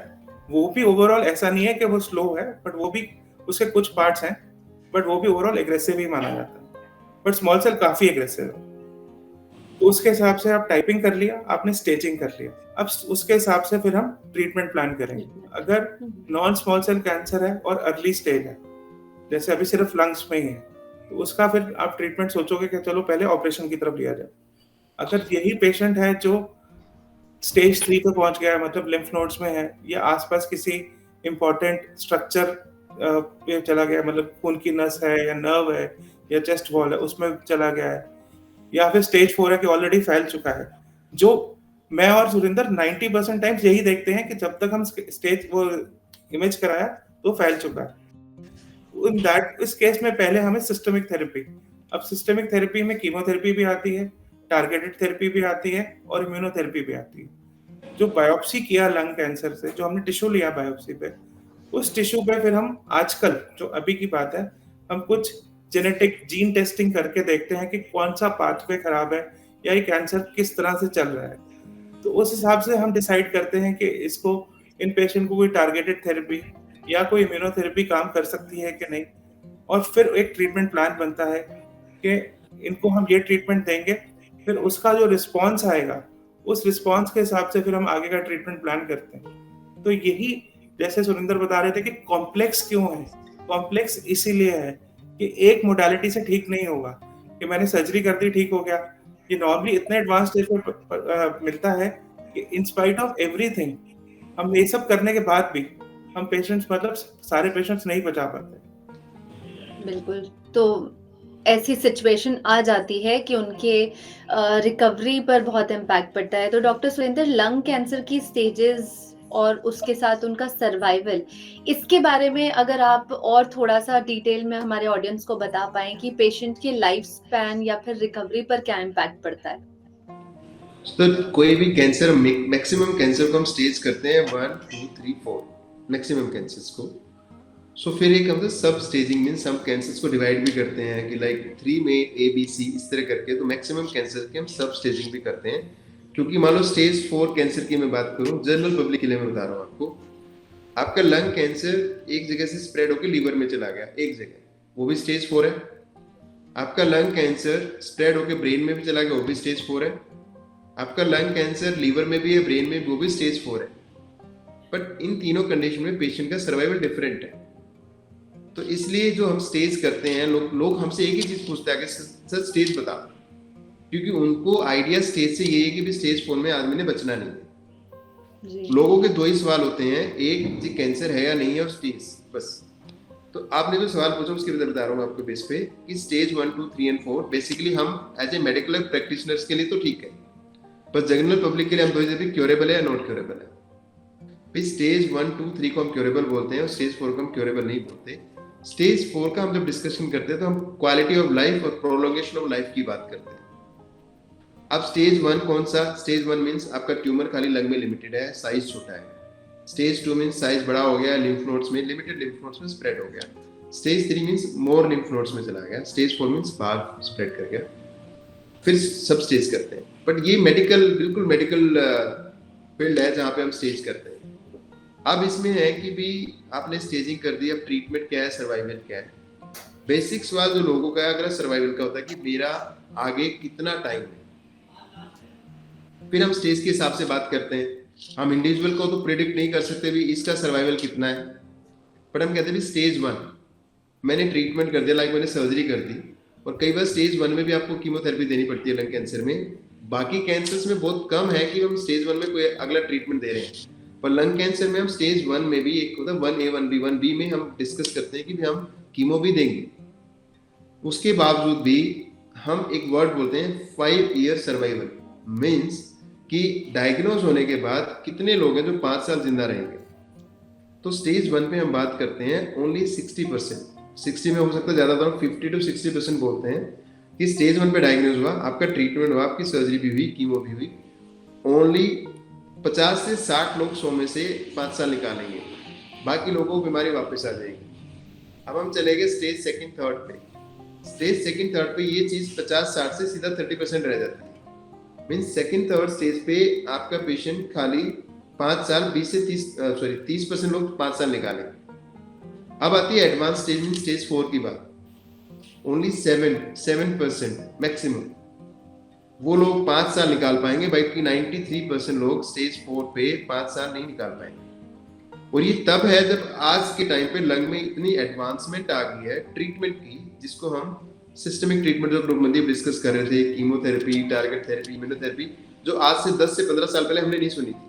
वो भी ओवरऑल ऐसा नहीं है कि वो स्लो है, बट वो भी उसके कुछ पार्ट्स हैं, बट वो भी ओवरऑल एग्रेसिव ही माना जाता है। बट स्मॉल सेल काफी एग्रेसिव है, तो उसके हिसाब से आप टाइपिंग कर लिया, आपने स्टेजिंग कर लिया। अब उसके हिसाब से फिर हम ट्रीटमेंट प्लान करेंगे। अगर नॉन स्मॉल सेल कैंसर है और अर्ली स्टेज है, जैसे अभी सिर्फ लंग्स में ही है, तो उसका फिर आप ट्रीटमेंट सोचोगे कि चलो पहले ऑपरेशन की तरफ लिया जाए। अगर यही पेशेंट है जो स्टेज 3 पे पहुंच गया है, मतलब लिम्फ नोड्स में है, या आसपास किसी इंपॉर्टेंट स्ट्रक्चर पे चला गया, मतलब खून की नस है या नर्व है या चेस्ट वॉल है उसमें चला गया है, या फिर स्टेज 4 है कि ऑलरेडी फैल चुका है, जो मैं और सुरेंद्र 90% टाइम्स यही देखते हैं कि जब तक हम स्टेज वो इमेज कराया तो फैल चुका है। इन दैट इस केस में पहले हमें सिस्टमिक थेरेपी, अब सिस्टमिक थेरेपी में कीमोथेरेपी भी आती है, टारगेटेड थेरेपी भी आती है और इम्यूनोथेरेपी भी आती है। जो बायोप्सी किया लंग कैंसर से, जो हमने टिश्यू लिया बायोप्सी पे, उस टिश्यू पे फिर हम आजकल जो अभी की बात है, हम कुछ जेनेटिक जीन टेस्टिंग करके देखते हैं कि कौन सा पाथवे खराब है या ये कैंसर किस तरह से चल रहा है। तो उस हिसाब से हम डिसाइड करते हैं कि इसको, इन पेशेंट को कोई टारगेटेड थेरेपी या कोई इम्यूनोथेरेपी काम कर सकती है कि नहीं, और फिर एक ट्रीटमेंट प्लान बनता है कि इनको हम ये ट्रीटमेंट देंगे, फिर उसका जो रिस्पॉन्स आएगा उस रिस्पॉन्स के हिसाब से फिर हम आगे का ट्रीटमेंट प्लान करते हैं। तो यही, जैसे सुरेंद्र बता रहे थे कि कॉम्प्लेक्स क्यों है, कॉम्प्लेक्स इसीलिए है कि एक मोडालिटी से ठीक नहीं होगा कि मैंने सर्जरी कर दी ठीक हो गया। ये नॉर्मली इतने एडवांस स्टेज पर मिलता है कि इन स्पाइट ऑफ एवरीथिंग, हम ये सब करने के बाद भी हम पेशेंट्स, मतलब सारे पेशेंट्स नहीं बचा पाते। बिल्कुल। तो ऐसी सिचुएशन आ जाती है कि उनके रिकवरी पर बहुत इम्पैक्ट पड़ता है। तो डॉक्टर सुरेंद्र, लंग कैंसर की स्टेजेस और उसके साथ उनका सर्वाइवल, इसके बारे में अगर आप और थोड़ा सा डिटेल में हमारे ऑडियंस को बता पाएं कि पेशेंट के लाइफ स्पैन या फिर रिकवरी पर क्या इम्पैक्ट पड़ता है। तो कोई भी कैंसर, मैक्सिमम कैंसर को हम स्टेज करते हैं 1 2 3 4 मैक्सिमम कैंसर्स को। सो फिर एक हम सब स्टेजिंग मीन्स हम कैंसर्स को डिवाइड भी करते हैं कि लाइक 3 में A B C इस तरह करके, तो मैक्सिमम कैंसर के हम सब स्टेजिंग भी करते हैं। क्योंकि मान लो स्टेज 4 कैंसर की मैं बात करूं, जनरल पब्लिक के लिए मैं बता रहा हूं आपको, आपका लंग कैंसर एक जगह से स्प्रेड होकर लीवर में चला गया, एक जगह, वो भी स्टेज 4 है। आपका लंग कैंसर स्प्रेड होकर ब्रेन में भी चला गया, वो भी स्टेज 4 है। आपका लंग कैंसर लीवर में भी है, ब्रेन में, वो भी स्टेज 4 है। बट इन तीनों कंडीशन में पेशेंट का सर्वाइवल डिफरेंट है। तो इसलिए जो हम स्टेज करते हैं, लोग हमसे एक ही चीज पूछते हैं कि सर स्टेज बता, क्योंकि उनको आइडिया स्टेज से ये है कि भी स्टेज 4 में आदमी ने बचना नहीं है। लोगों के दो ही सवाल होते हैं, एक जी कैंसर है या नहीं है और स्टेज, बस। तो आपने जो सवाल पूछा उसके बता रहा हूँ आपको बेस पे कि स्टेज 1 2 3 एंड 4 बेसिकली हम एज ए मेडिकल प्रैक्टिशनर्स के लिए तो ठीक है, पर जनरल पब्लिक के लिए हम दो चीजें, क्योरेबल है या नॉट क्योरेबल है। स्टेज 1 2 3 को हम क्योरेबल बोलते हैं और स्टेज 4 को हम क्योरेबल नहीं बोलते। स्टेज 4 का हम जब डिस्कशन करते हैं तो हम क्वालिटी ऑफ लाइफ और प्रोलोंगेशन ऑफ लाइफ की बात करते हैं। अब स्टेज 1 कौन सा? स्टेज 1 मींस आपका ट्यूमर खाली लंग में लिमिटेड है, साइज छोटा है। स्टेज 2 मींस साइज बड़ा हो गया, लिम्फ नोड्स में, लिमिटेड लिम्फ नोड्स में स्प्रेड हो गया। Stage 3 means more lymph nodes में चला गया। स्टेज 4 मींस बाहर स्प्रेड कर गया। फिर सब स्टेज करते हैं, बट ये मेडिकल, बिल्कुल मेडिकल फील्ड है जहाँ पे हम स्टेज करते हैं। अब इसमें है कि भी आपने स्टेजिंग कर दी, अब ट्रीटमेंट क्या है, सर्वाइवल क्या है। बेसिक सवाल जो लोगों का है, अगर सर्वाइवल का होता है कि मेरा आगे कितना टाइम है, फिर हम स्टेज के हिसाब से बात करते हैं। हम इंडिविजुअल को तो प्रेडिक्ट नहीं कर सकते भी इसका सर्वाइवल कितना है, बट हम कहते हैं स्टेज 1 मैंने ट्रीटमेंट कर दिया, लाइक मैंने सर्जरी कर दी, और कई बार स्टेज 1 में भी आपको कीमोथेरेपी देनी पड़ती है लंग कैंसर में। बाकी कैंसर्स में बहुत कम है कि हम स्टेज 1 में कोई अगला ट्रीटमेंट दे रहे हैं, पर लंग कैंसर में हम स्टेज 1 में भी एक होता है 1A 1B 1B में हम डिस्कस करते हैं कि हम कीमो भी देंगे। उसके बावजूद भी हम एक वर्ड बोलते हैं 5 ईयर सर्वाइवल, मीन्स कि डायग्नोज होने के बाद कितने लोग हैं जो 5 साल जिंदा रहेंगे। तो स्टेज 1 पे हम बात करते हैं ओनली 60%, 60 में हो सकता है ज्यादा, 50 to 60% बोलते हैं कि स्टेज 1 पे डायग्नोज हुआ, आपका ट्रीटमेंट हुआ, आपकी सर्जरी भी हुई, कीमो भी हुई, ओनली 50 से 60 लोग 100 में से 5 साल निकालेंगे, बाकी लोगों को बीमारी वापस आ जाएगी। अब हम चले गए स्टेज 2nd 3rd पे। स्टेज 2nd 3rd पे ये चीज 50-60 से सीधा 30% रह जाती है। मीन्स 2nd 3rd स्टेज पे आपका पेशेंट खाली 5 साल 30% लोग 5 साल निकालेंगे। अब आती है एडवांस स्टेज में, स्टेज 4 की बात, ओनली 7% मैक्सिमम वो लोग 5 साल निकाल पाएंगे, बाकी 93% लोग स्टेज 4 पे 5 साल नहीं निकाल पाएंगे। और ये तब है जब आज के टाइम पे लंग में इतनी एडवांसमेंट आ गई है ट्रीटमेंट की, जिसको हम सिस्टमिक ट्रीटमेंट जो लोग मंदी डिस्कस कर रहे थे, कीमोथेरेपी, टारगेट थेरेपी, इम्यूनोथेरेपी, जो आज से 10 से 15 साल पहले हमने नहीं सुनी थी।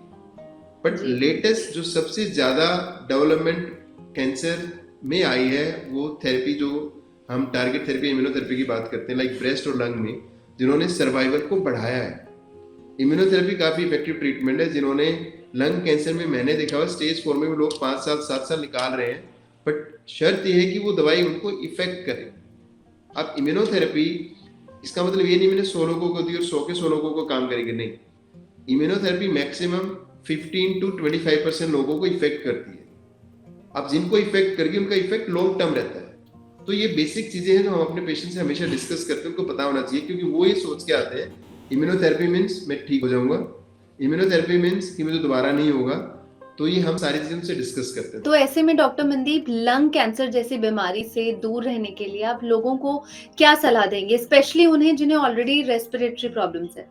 बट लेटेस्ट जो सबसे ज्यादा डेवलपमेंट कैंसर में आई है वो थेरेपी, जो हम टारगेट थेरेपी, इम्यूनोथेरेपी की बात करते हैं, लाइक ब्रेस्ट और लंग में, जिन्होंने सर्वाइवल को बढ़ाया है। इम्यूनोथेरेपी काफी इफेक्टिव ट्रीटमेंट है, जिन्होंने लंग कैंसर में मैंने देखा हुआ स्टेज 4 में भी लोग 5 साल 7 साल निकाल रहे हैं, बट शर्त यह है कि वो दवाई उनको इफेक्ट करे। अब इम्यूनोथेरेपी, इसका मतलब ये नहीं मैंने 100 लोगों को दी और 100 के 100 लोगों को काम करेगी, नहीं। इम्यूनोथेरेपी मैक्सिमम 15 to 25% लोगों को इफेक्ट करती है। अब जिनको इफेक्ट करगी उनका इफेक्ट लॉन्ग टर्म रहता है। तो ये बेसिक चीजें हैं जो हम अपने पेशेंट से हमेशा डिस्कस करते हैं, उनको पता होना चाहिए, क्योंकि वो ये सोच के आते हैं इम्यूनोथेरेपी मीन्स मैं ठीक हो जाऊंगा, इम्यूनोथेरेपी मीन्स कि मुझे दोबारा नहीं होगा। तो ये हम सारी चीजें से डिस्कस करते हैं। तो ऐसे में डॉक्टर मनदीप, लंग कैंसर जैसी बीमारी से दूर रहने के लिए आप लोगों को क्या सलाह देंगे, स्पेशली उन्हें जिन्हें ऑलरेडी रेस्पिरेटरी प्रॉब्लम्स है?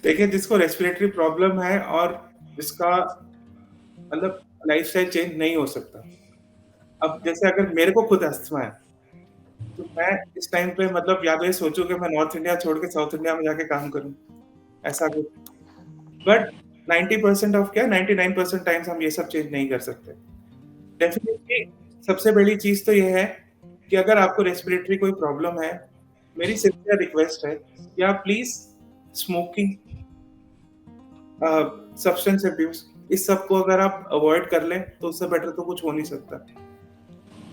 देखिए, जिसको रेस्पिरेटरी प्रॉब्लम है और जिसका मतलब लाइफस्टाइल चेंज नहीं हो सकता, अब जैसे अगर मेरे को खुद अस्थमा है तो मैं इस टाइम पे मतलब या तो ये सोचूं कि मैं नॉर्थ इंडिया छोड़ के साउथ इंडिया में जाके काम करूं, ऐसा कुछ। बट 90% ऑफ क्या 99% टाइम्स हम ये सब चेंज नहीं कर सकते। डेफिनेटली सबसे बड़ी चीज तो ये है कि अगर आपको रेस्पिरेटरी कोई प्रॉब्लम है, मेरी सिंसियर रिक्वेस्ट है कि आप प्लीज स्मोकिंग सब्सटेंस अब्यूज, इस सब को अगर आप अवॉइड कर लें तो उससे बेटर तो कुछ हो नहीं सकता।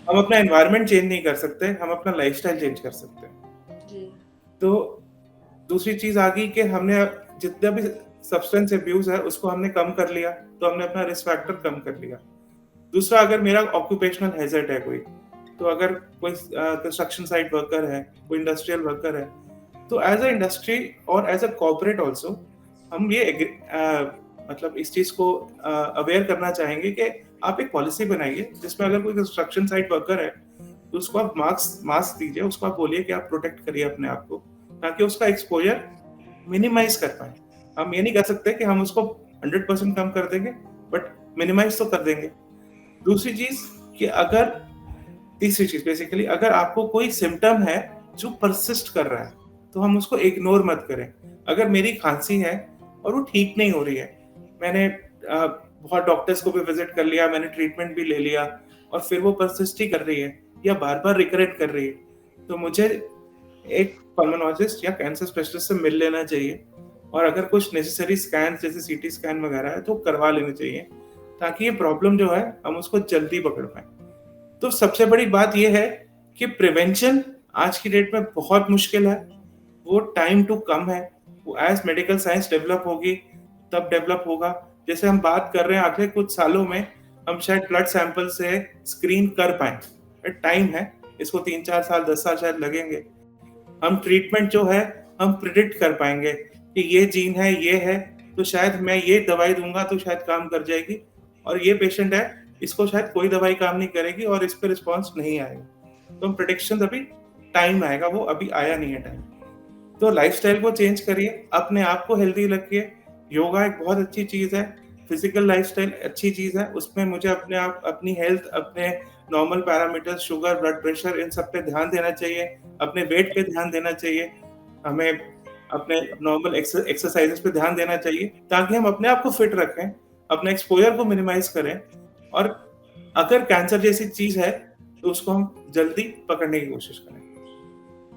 हम अपना एनवायरनमेंट चेंज नहीं कर सकते, हम अपना लाइफस्टाइल चेंज कर सकते हैं। जी। तो दूसरी चीज आ गई कि हमने जितना भी सब्सटेंस अब्यूज है उसको हमने कम कर लिया, तो हमने अपना रिस्क फैक्टर कम कर लिया। दूसरा, अगर मेरा ऑक्यूपेशनल हैजर्ड है कोई, तो अगर कोई कंस्ट्रक्शन साइट वर्कर है, कोई इंडस्ट्रियल वर्कर है, तो एज अ इंडस्ट्री और एज अ कॉर्पोरेट ऑल्सो हम ये मतलब इस चीज को अवेयर करना चाहेंगे कि आप एक पॉलिसी बनाइए जिसमें अगर कोई कंस्ट्रक्शन साइट वर्कर है तो उसको आप मास्क दीजिए, उसको आप बोलिए कि आप प्रोटेक्ट करिए अपने आप को, ताकि उसका एक्सपोजर मिनिमाइज कर पाए। हम ये नहीं कर सकते कि हम उसको 100% कम कर देंगे, बट मिनिमाइज तो कर देंगे। दूसरी चीज कि अगर तीसरी चीज बेसिकली, अगर आपको कोई सिम्टम है जो परसिस्ट कर रहा है तो हम उसको इग्नोर मत करें। अगर मेरी खांसी है और वो ठीक नहीं हो रही है, मैंने बहुत डॉक्टर्स को भी विजिट कर लिया, मैंने ट्रीटमेंट भी ले लिया, और फिर वो परसिस्ट ही कर रही है या बार बार रिकरेट कर रही है, तो मुझे एक पल्मोनोलॉजिस्ट या कैंसर स्पेशलिस्ट से मिल लेना चाहिए। और अगर कुछ नेसेसरी स्कैन जैसे सीटी स्कैन वगैरह है तो करवा लेने चाहिए, ताकि ये प्रॉब्लम जो है हम उसको जल्दी पकड़ पाए। तो सबसे बड़ी बात यह है कि प्रिवेंशन आज की डेट में बहुत मुश्किल है, वो टाइम टू कम है, वो एज मेडिकल साइंस डेवलप होगी तब डेवलप होगा। जैसे हम बात कर रहे हैं अगले कुछ सालों में हम शायद ब्लड सैंपल से स्क्रीन कर पाए, टाइम है, इसको 3-4 साल 10 साल शायद लगेंगे। हम ट्रीटमेंट जो है हम प्रिडिक्ट कर पाएंगे कि ये जीन है, ये है, तो शायद मैं ये दवाई दूंगा तो शायद काम कर जाएगी, और ये पेशेंट है इसको शायद कोई दवाई काम नहीं करेगी और इस पर रिस्पॉन्स नहीं आएगा। तो प्रेडिक्शन अभी टाइम आएगा, वो अभी आया नहीं है टाइम। तो लाइफस्टाइल को चेंज करिए, अपने आप को हेल्दी रखिए। योगा एक बहुत अच्छी चीज है, फिजिकल लाइफस्टाइल अच्छी चीज है, उसमें मुझे अपने आप, अपनी हेल्थ, अपने normal parameters, sugar, blood pressure, इन सब पे ध्यान देना चाहिए, अपने वेट पे ध्यान देना चाहिए, हमें अपने नॉर्मल एक्सरसाइजेस पे ध्यान देना चाहिए, ताकि हम अपने आप को फिट रखें, अपने एक्सपोजर को मिनिमाइज करें, और अगर कैंसर जैसी चीज है तो उसको हम जल्दी पकड़ने की कोशिश करें।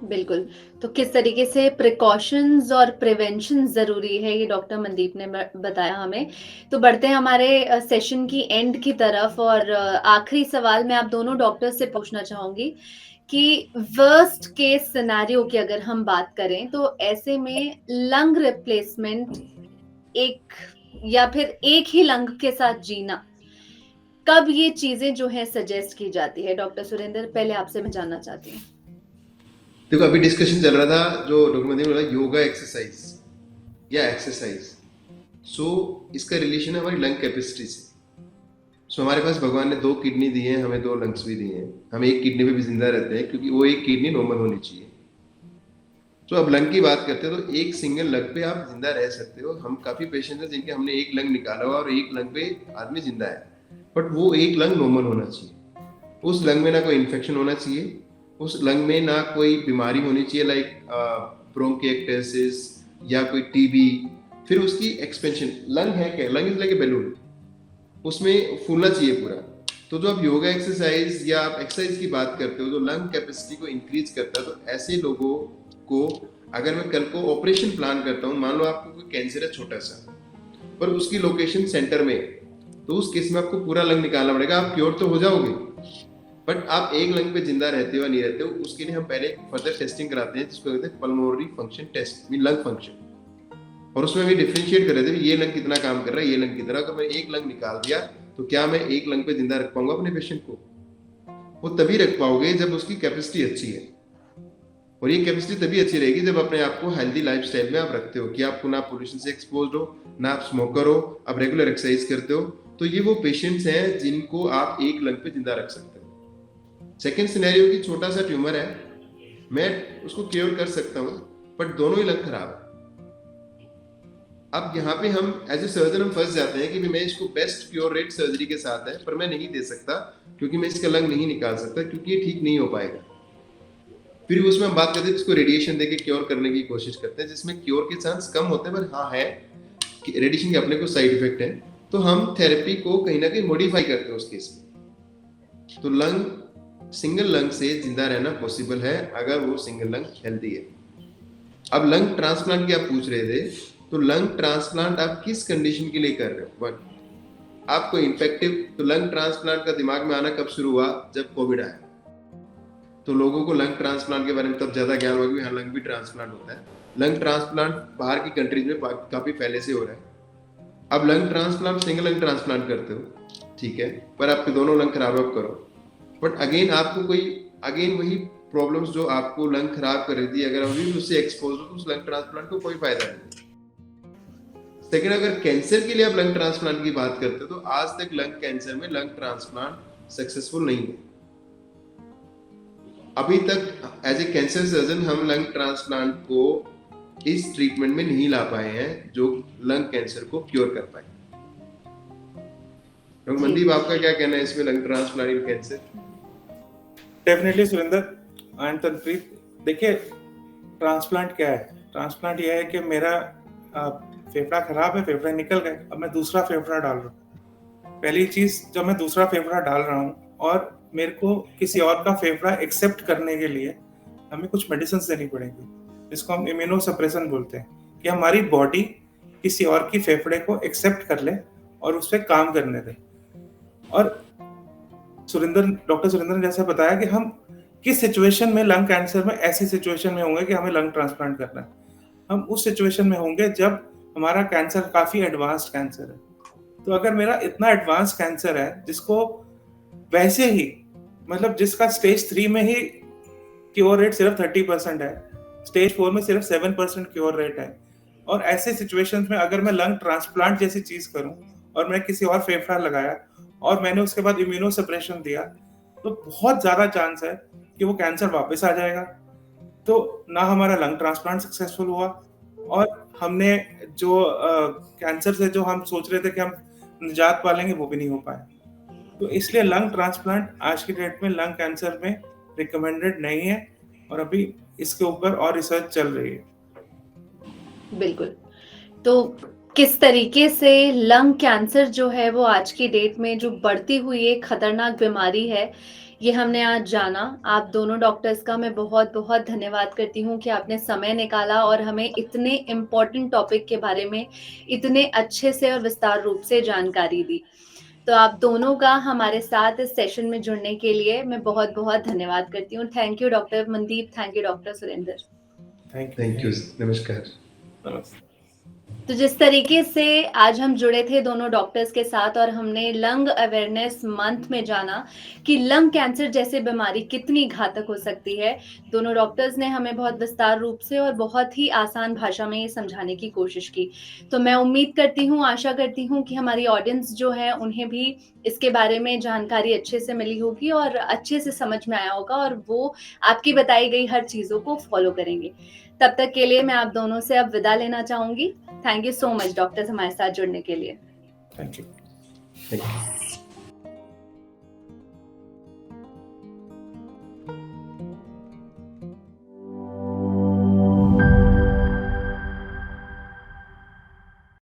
बिल्कुल। तो किस तरीके से प्रिकॉशंस और प्रिवेंशन जरूरी है, ये डॉक्टर मनदीप ने बताया हमें। तो बढ़ते हैं हमारे सेशन की एंड की तरफ, और आखिरी सवाल मैं आप दोनों डॉक्टर से पूछना चाहूंगी कि वर्स्ट केस सिनेरियो की अगर हम बात करें तो ऐसे में लंग रिप्लेसमेंट एक या फिर एक ही लंग के साथ जीना, कब ये चीजें जो है सजेस्ट की जाती है? डॉक्टर सुरेंद्र, पहले आपसे मैं जानना चाहती हूँ। देखो, अभी डिस्कशन चल रहा था जो डॉक्टर मनदीप ने बोला, योगा एक्सरसाइज या एक्सरसाइज। सो इसका रिलेशन है हमारी लंग कैपेसिटी से। सो हमारे पास भगवान ने 2 किडनी दी है, हमें 2 लंग्स भी दिए हैं, हम एक किडनी पे भी जिंदा रहते हैं क्योंकि वो एक किडनी नॉर्मल होनी चाहिए। तो अब लंग की बात करते हैं तो एक सिंगल लंग पे आप जिंदा रह सकते हो। हम काफी पेशेंट हैं जिनके हमने एक लंग निकाला हुआ और एक लंग पे आदमी जिंदा है, बट वो एक लंग नॉर्मल होना चाहिए। उस लंग में ना कोई इन्फेक्शन होना चाहिए, उस लंग में ना कोई बीमारी होनी चाहिए लाइक ब्रोंकिएक्टेसिस या कोई टीबी। फिर उसकी एक्सपेंशन, लंग है क्या, lung is like a balloon, उसमें फूलना चाहिए पूरा। तो जो आप योगा एक्सरसाइज या आप एक्सरसाइज की बात करते हो जो लंग कैपेसिटी को इंक्रीज करता है, तो ऐसे लोगों को अगर मैं कल को ऑपरेशन प्लान करता हूँ, मान लो आपको कोई कैंसर है छोटा सा, पर उसकी लोकेशन सेंटर में, तो उस केस में आपको पूरा लंग निकालना पड़ेगा। आप क्योर तो हो जाओगे, बट आप एक लंग पे जिंदा रहते हो या नहीं रहते हो, उसके लिए हम पहले फर्दर टेस्टिंग कराते हैं जिसको कहते हैं pulmonary function test, mean lung function. और उसमें भी डिफरेंशिएट कर रहे थे ये लंग कितना काम कर रहा है, ये लंग कितना। अगर मैं एक लंग निकाल दिया तो क्या मैं एक लंग पे जिंदा रख पाऊंगा अपने पेशेंट को? वो तभी रख पाओगे जब उसकी कैपेसिटी अच्छी है, और ये कैपेसिटी तभी अच्छी रहेगी जब अपने आप को हेल्दी लाइफस्टाइल में आप रखते हो कि आपको ना पोल्यूशन से एक्सपोज हो, ना आप स्मोकर हो, आप रेगुलर एक्सरसाइज करते हो। तो ये वो पेशेंट्स हैं जिनको आप एक लंग पे जिंदा रख सकते हो। सेकेंड सिनेरियो की छोटा सा ट्यूमर है, मैं उसको क्योर कर सकता हूँ, बट दोनों ही लंग खराब है। अब यहाँ पे हम एज ए सर्जन हम फंस जाते हैं कि मैं इसको बेस्ट क्योर रेट सर्जरी के साथ है, पर मैं नहीं दे सकता क्योंकि मैं इसका लंग नहीं निकाल सकता, क्योंकि ये ठीक नहीं हो पाएगा। फिर उसमें हम बात करते हैं जिसको रेडिएशन देके क्योर करने की कोशिश करते हैं, जिसमें क्योर के चांस कम होते हैं, पर हाँ है कि रेडिएशन के अपने को साइड इफेक्ट है, तो हम थेरेपी को कहीं ना कहीं मॉडिफाई करते हैं उस केस में। तो लंग, सिंगल लंग से जिंदा रहना पॉसिबल है अगर वो सिंगल लंग हेल्दी है। अब लंग ट्रांसप्लांट की आप पूछ रहे थे, तो लंग ट्रांसप्लांट आप किस कंडीशन के लिए कर रहे हो? वन, आपको इन्फेक्टिव, तो लंग ट्रांसप्लांट का दिमाग में आना कब शुरू हुआ? जब कोविड आया, तो लोगों को लंग ट्रांसप्लांट के बारे में तब ज्यादा ज्ञान हुआ कि हाँ लंग भी ट्रांसप्लांट होता है। लंग ट्रांसप्लांट बाहर की कंट्रीज में काफी पहले से हो रहा है। अब lung transplant, single lung transplant करते हो, ठीक है, पर आपके दोनों लंग खराब आप करो, बट अगेन आपको कोई वही प्रॉब्लम्स जो आपको लंग खराब कर रही थी, अगर अभी भी उससे एक्सपोज हो तो उस लंग ट्रांसप्लांट को कोई फायदा नहीं। सेकेंड, अगर कैंसर के लिए आप लंग ट्रांसप्लांट की बात करते हो तो आज तक लंग कैंसर में लंग ट्रांसप्लांट सक्सेसफुल नहीं है। अभी तक एज ए कैंसर सर्जन हम लंग ट्रांसप्लांट को इस ट्रीटमेंट में नहीं ला पाए हैं जो लंग कैंसर को क्योर कर पाए। डॉक्टर मनदीप, आपका क्या कहना है इसमें, lung transplant in cancer? Definitely Surendra and Tanpreet, देखिए ट्रांसप्लांट क्या है? ट्रांसप्लांट यह है कि मेरा फेफड़ा खराब है, फेफड़े निकल गए, अब मैं दूसरा फेफड़ा डाल रहा हूँ। पहली चीज, जब मैं दूसरा फेफड़ा डाल रहा हूँ और मेरे को किसी और का फेफड़ा एक्सेप्ट करने के लिए हमें कुछ मेडिसिन देनी पड़ेगी, जिसको हम इम्यूनो सप्रेशन बोलते हैं, कि हमारी बॉडी किसी और की फेफड़े को एक्सेप्ट कर ले और उस पर काम करने दे। और डॉक्टर सुरेंद्र ने जैसे बताया कि हम किस सिचुएशन में लंग कैंसर में ऐसी सिचुएशन में होंगे कि हमें लंग ट्रांसप्लांट करना है। हम उस सिचुएशन में होंगे जब हमारा कैंसर काफी एडवांस्ड कैंसर है। तो अगर मेरा इतना एडवांस कैंसर है जिसको वैसे ही, मतलब जिसका स्टेज 3 में ही क्योर रेट सिर्फ 30% है, स्टेज 4 में सिर्फ 7% क्योर रेट है, और ऐसे सिचुएशंस में अगर मैं लंग ट्रांसप्लांट जैसी चीज करूं और मैं किसी और फेफड़ा लगाया और मैंने उसके बाद इम्यूनो सप्रेशन दिया, तो बहुत ज्यादा चांस है कि वो कैंसर वापस आ जाएगा। तो ना हमारा लंग ट्रांसप्लांट सक्सेसफुल हुआ, और हमने जो कैंसर से जो हम सोच रहे थे कि हम निजात पालेंगे, वो भी नहीं हो पाया। तो इसलिए लंग ट्रांसप्लांट आज की डेट में लंग कैंसर में रिकमेंडेड नहीं है, और अभी इसके ऊपर और रिसर्च चल रही है। बिल्कुल। तो किस तरीके से लंग कैंसर जो है वो आज की डेट में जो बढ़ती हुई एक खतरनाक बीमारी है, ये हमने आज जाना। आप दोनों डॉक्टर्स का मैं बहुत बहुत धन्यवाद करती हूँ कि आपने समय निकाला और हमें इतने इम्पोर्टेंट टॉपिक के बारे में इतने अच्छे से और विस्तार रूप से जानकारी दी। तो आप दोनों का हमारे साथ इस सेशन में जुड़ने के लिए मैं बहुत बहुत धन्यवाद करती हूँ। Thank you doctor Mandeep, thank you doctor Surendra. Thank you, नमस्कार। नमस्ते। तो जिस तरीके से आज हम जुड़े थे दोनों डॉक्टर्स के साथ और हमने लंग अवेयरनेस मंथ में जाना कि लंग कैंसर जैसे बीमारी कितनी घातक हो सकती है, दोनों डॉक्टर्स ने हमें बहुत विस्तार रूप से और बहुत ही आसान भाषा में ये समझाने की कोशिश की। तो मैं उम्मीद करती हूँ, आशा करती हूँ कि हमारी ऑडियंस जो है उन्हें भी इसके बारे में जानकारी अच्छे से मिली होगी और अच्छे से समझ में आया होगा, और वो आपकी बताई गई हर चीजों को फॉलो करेंगे। तब तक के लिए मैं आप दोनों से अब विदा लेना चाहूंगी। Thank you so much doctors हमारे साथ जुड़ने के लिए। Thank you. Thank you.